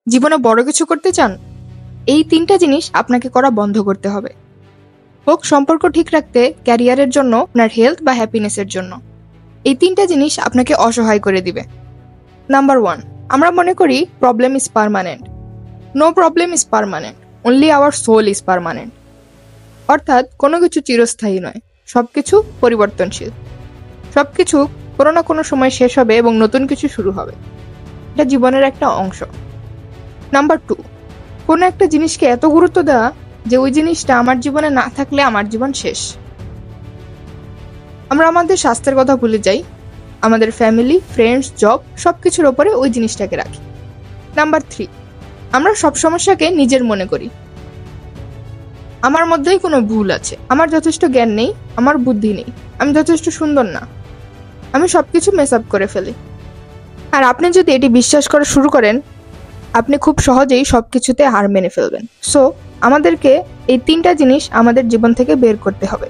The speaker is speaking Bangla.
জীবনে বড় কিছু করতে চান? এই 3টা জিনিস আপনাকে করা বন্ধ করতে হবে। হোক সম্পর্ক ঠিক রাখতে, ক্যারিয়ারের জন্য, আপনার হেলথ বা হ্যাপিনেসের জন্য। এই 3টা জিনিস আপনাকে অসহায় করে দিবে। নাম্বার 1, আমরা মনে করি problem is permanent. No problem is permanent, only our soul is permanent. অর্থাৎ কোনো কিছু চিরস্থায়ী নয়, সবকিছু পরিবর্তনশীল। সবকিছু কোনো না কোনো সময় শেষ হবে এবং নতুন কিছু শুরু হবে। এটা জীবনের একটা অংশ। নাম্বার 2, কোনো একটা জিনিসকে এত গুরুত্ব দেওয়া যে ওই জিনিসটা আমার জীবনে না থাকলে আমার জীবন শেষ। আমরা আমাদের স্বাস্থ্যের কথা ভুলে যাই, আমাদের ফ্যামিলি, ফ্রেন্ডস, জব সবকিছুর ওপরে ওই জিনিসটাকে রাখি। নাম্বার 3, আমরা সব সমস্যাকে নিজের মনে করি। আমার মধ্যেই কোনো ভুল আছে, আমার যথেষ্ট জ্ঞান নেই, আমার বুদ্ধি নেই, আমি যথেষ্ট সুন্দর না, আমি সবকিছু মেস আপ করে ফেলি। আর আপনি যদি এটি বিশ্বাস করা শুরু করেন, আপনি খুব সহজেই সবকিছুতে হার মেনে ফেলবেন। সো আমাদেরকে এই 3টা জিনিস আমাদের জীবন থেকে বের করতে হবে।